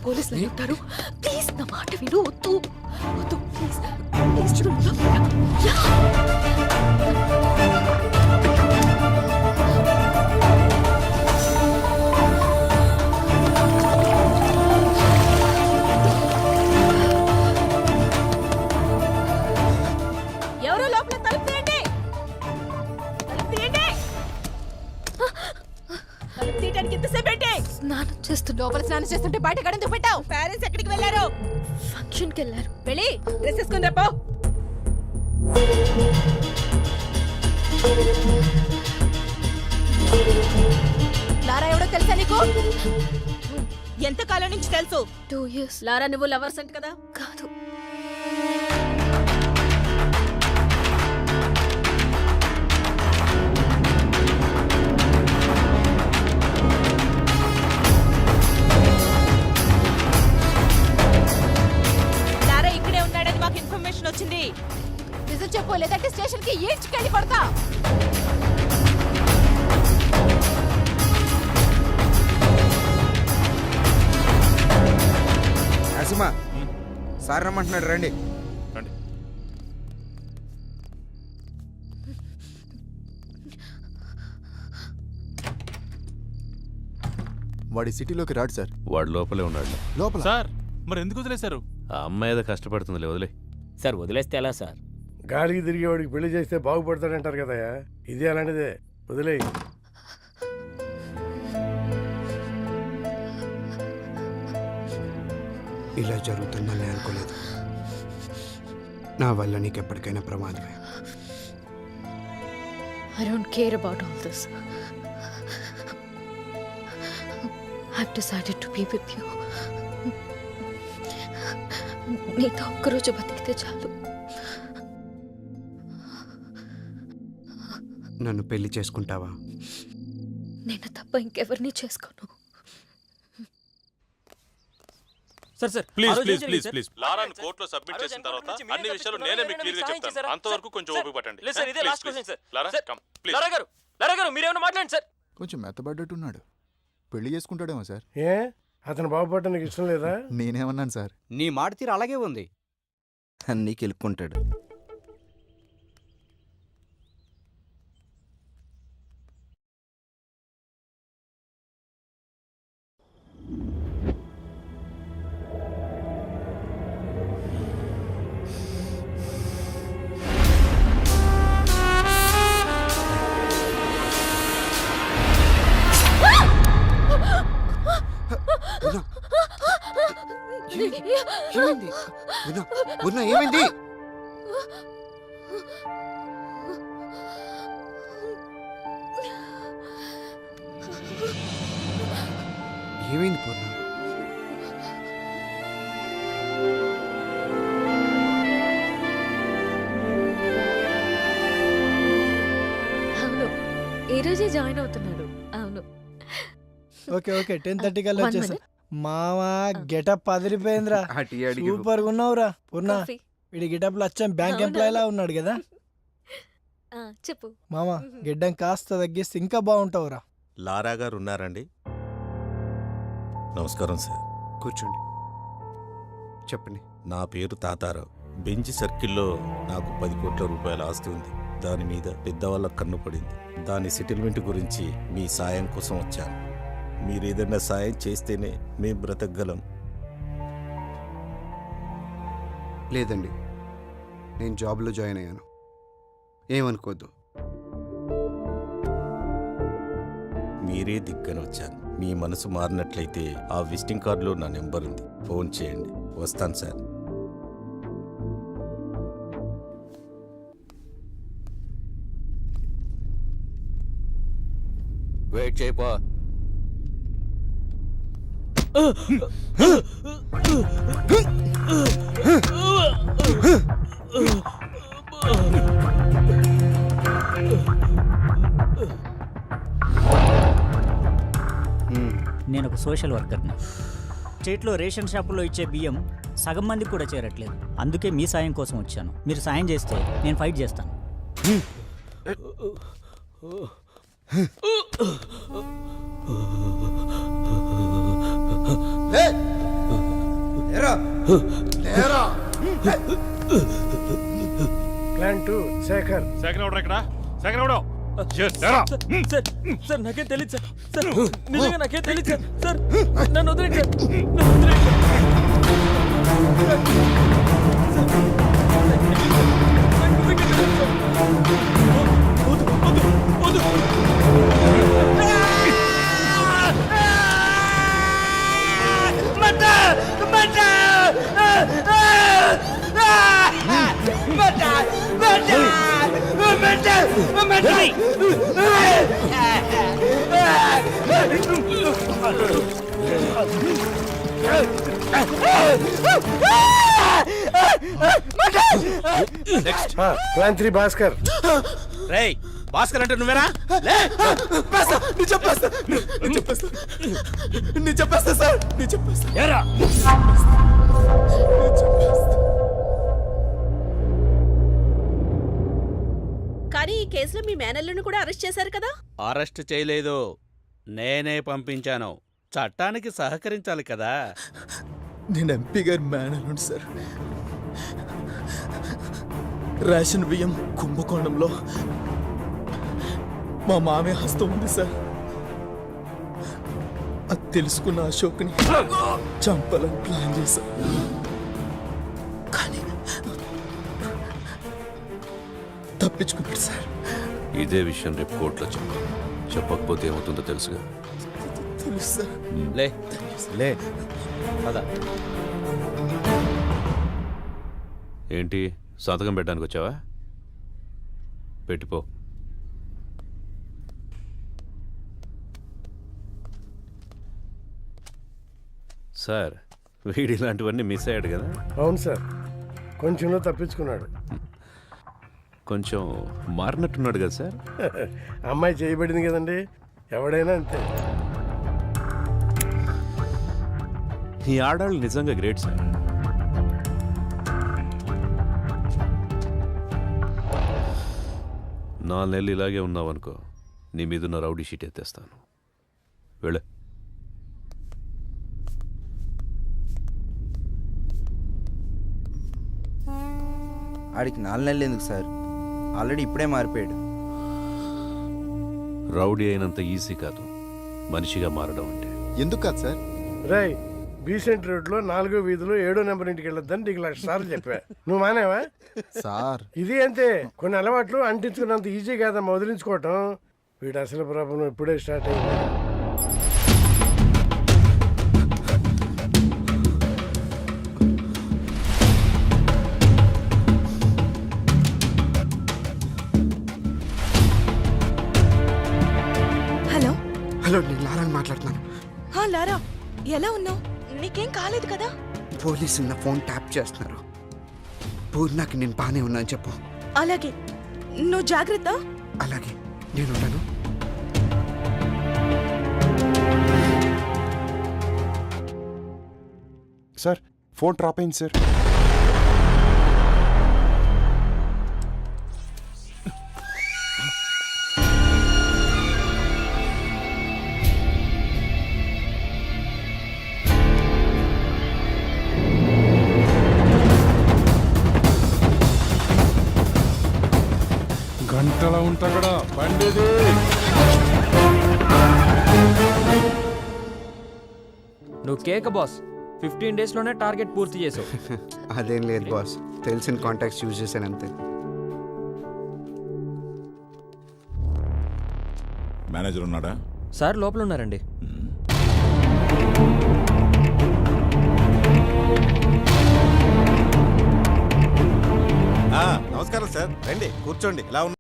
పోలీసులు అయి ఉంటారు. ప్లీజ్ నా మాట విను. వద్దు వద్దు ప్లీజ్ ప్లీజ్. ఎవరో లోపల తలుపు తీయండి. తలుపు తీయండి. తలుపు తీయడానికి ఎంతసేపు ఏంటి? స్నానం చేస్తుంటే లోపల స్నానం చేస్తుంటే బయట గడెందుకు పెట్టావు? పేరెంట్స్ ఎక్కడికి వెళ్ళారు? ఫంక్షన్కి వెళ్ళారు. వెళ్ళి డ్రెస్ వేసుకుని రాపో. లారా ఎవడో తెలుసా నీకు? ఎంత కాలం నుంచి తెలుసు? 2 years. లారా నువ్వు లవర్స్ అంట కదా? కాదు. లారా ఇక్కడే ఉన్నాడని మాకు ఇన్ఫర్మేషన్ వచ్చింది. నిజం చెప్పు, లేదంటే స్టేషన్ కి ఈడ్చుకెళ్ళి పడతా. నరసింహ సార్ రమ్మంటున్నాడు, రండి. వాడి సిటీలోకి రాడు సార్. వాడు లోపలే ఉన్నాడు. లోపల సార్ మరి ఎందుకు వదిలేశారు? ఆ అమ్మాయి ఏదో కష్టపడుతుందిలే, వదిలే. సార్ వదిలేస్తే ఎలా సార్? గాలికి తిరిగేవాడికి పెళ్లి చేస్తే బాగుపడతాడంటారు కదయా, ఇది అలాంటిదే, వదిలే. ఇలా జరుగుతుందని అనుకోలేదు. నా వల్ల నీకు ఎప్పటికైనా ప్రమాదమే. I don't care about all this. I've decided to be with you. నీతో ఒక్కరోజు బతికితే చాలు. నన్ను పెళ్లి చేసుకుంటావా? నేను తప్ప ఇంకెవరిని చేసుకోను. Sir please please please please లారాని కోర్టులో సబ్మిట్ చేసిన తర్వాత అన్ని విషయాలు నేనే మీకు క్లియర్ గా చెప్తాను. అంతవరకు కొంచెం ఓపిక పట్టండి. లేదు సార్, ఇదే last question sir. Lara come please. Lara గారు మీరేమైనా మాట్లాడండి సార్. కొంచెం మెత్తబడ్డట్టున్నాడు. పెళ్లి చేసుకుంటాడేమో సార్. ఏ అతను బాగుపడటం నీకు ఇష్టం లేదా? నేనేమన్నాను సార్? నీ మాట తీరు అలాగే ఉంది. అన్నీ కెలుక్కుంటాడు. ఏమైంది? ఏమైంది? ఏమైంది పూర్ణ? అవును, ఈ రోజే జాయిన్ అవుతున్నాడు. అవును. ఓకే 10:30 కల్లా వచ్చేస్తా. మావా గెటప్ అదిరిపోయిందిరా, సూపర్ గా ఉన్నావురా. పూర్ణ వీడి గెటప్ లో వచ్చాం బ్యాంక్ ఎంప్లాయ్ లా ఉన్నాడు కదా. చెప్పు మామా, గిడ్డం కాస్త తగ్గిస్తే ఇంకా బాగుంటావురా. లారా గారు ఉన్నారండి? నమస్కారం సార్. కూర్చోండి, చెప్పండి. నా పేరు తాతారావు. బెంచ్ సర్కిల్లో నాకు 10 కోట్ల రూపాయల ఆస్తి ఉంది. దాని మీద పెద్దవాళ్ళ కన్ను పడింది. దాని సెటిల్మెంట్ గురించి మీ సాయం కోసం వచ్చాను. మీరు ఏదైనా సాయం చేస్తేనే మేము బ్రతకగలం. లేదండి, నేను జాబ్లో జాయిన్ అయ్యాను, ఏమనుకోద్దు. మీరే దిక్కని వచ్చాను. మీ మనసు మారినట్లయితే ఆ విజిటింగ్ కార్డులో నా నెంబర్ ఉంది, ఫోన్ చేయండి. వస్తాను సార్. వెయిట్ చేయపో. నేను ఒక సోషల్ వర్కర్ని. స్టేట్లో రేషన్ షాపుల్లో ఇచ్చే బియ్యం సగం మందికి కూడా చేరట్లేదు. అందుకే మీ సాయం కోసం వచ్చాను. మీరు సాయం చేస్తే నేను ఫైట్ చేస్తాను. ప్లాన్ 2 శేఖర్. సెకండ్ ఆర్డర్ ఇక్కడ సెకండ్ ఆర్డర్ సార్ నాకేం తెలియదు సార్. సార్ నిజంగా నాకేం తెలియదు సార్. సార్ నన్ను వదిలేండి సార్. నన్ను వదిలేండి ప్లాన్ 3 భాస్కర్. రేయ్ భాస్కర్ అంటే నువ్వేనా? కానీ ఈ కేసులో మీ మేనల్లుని కూడా అరెస్ట్ చేశారు కదా? అరెస్ట్ చేయలేదు, నేనే పంపించాను. చట్టానికి సహకరించాలి కదా. నేను ఎంపీ గారి మేనల్లుండి సార్. రేషన్ బియ్యం కుంభకోణంలో మా మామయ్య హస్తం ఉంది సార్. అది తెలుసుకున్న అశోక్ని చంపాలని ప్లాన్ చేశా. కానీ తప్పించుకున్నాడు సార్. ఇదే విషయం రేపు కోర్టులో చెప్పకపోతే ఏమవుతుందో తెలుసుగా. తెలుసు సార్. లే పద. ఏంటి సంతకం పెట్టడానికి వచ్చావా? పెట్టిపో. సార్ వీడి ఇలాంటివన్నీ మిస్ అయ్యాడు కదా. అవును సార్, కొంచెంలో తప్పించుకున్నాడు. కొంచెం మారినట్టున్నాడు కదా సార్. అమ్మాయి చేయబడింది కదండి, ఎవడైనా అంతే. ఈ ఆడాళ్ళు నిజంగా గ్రేట్ సార్. నాలుగు నెలలు ఇలాగే ఉన్నావనుకో, నీ మీదున్న రౌడీ షీట్ ఎత్తేస్తాను. వెళ్ళే. ఆడికి 4 నెలలు ఎందుకు సార్? ఆల్రెడీ ఇప్పుడే మారిపోయాడు. రౌడీ అయినంత ఈజీ కాదు మనిషిగా మారడం అంటే. ఎందుకు కాదు సార్? రాయ్, బీసెంట్ రోడ్ లో 4వ వీధిలో 7వ నెంబర్ ఇంటికి వెళ్ళొద్దని నీకు 1,00,000 సార్లు చెప్పా. నువ్వు మానేవా? సార్ ఇది అంతే, కొన్ని అలవాట్లు అంటించుకున్నంత ఈజీ కాదమ్మా వదిలించుకోవటం. వీడు అసలు ప్రాబ్లం ఇప్పుడే స్టార్ట్ అయింది. హలో హలో, నేను లారాని మాట్లాడుతున్నాను. లారా, ఎలా ఉన్నావు? నీకేం కాలేదు కదా? పోలీసులు నా ఫోన్ ట్యాప్ చేస్తున్నారు. పూర్ణకి నేను బాగానే ఉన్నాను చెప్పు. అలాగే, నువ్వు జాగ్రత్త. అలాగే, నేనున్నాను. సార్ ఫోన్ డ్రాప్ అయింది సార్. గంటలా ఉంటా కూడా బండిది. నువ్వు కేక బాస్. 15 days లోనే టార్గెట్ పూర్తి చేసావు. అదేం లేదు బాస్, తెలిసిన కాంటాక్ట్స్ యూజ్ చేశాను అంతే. మేనేజర్ ఉన్నాడా? సార్ లోపల ఉన్నారండి. నమస్కారం సార్, రండి కూర్చోండి. ఎలా ఉన్నా?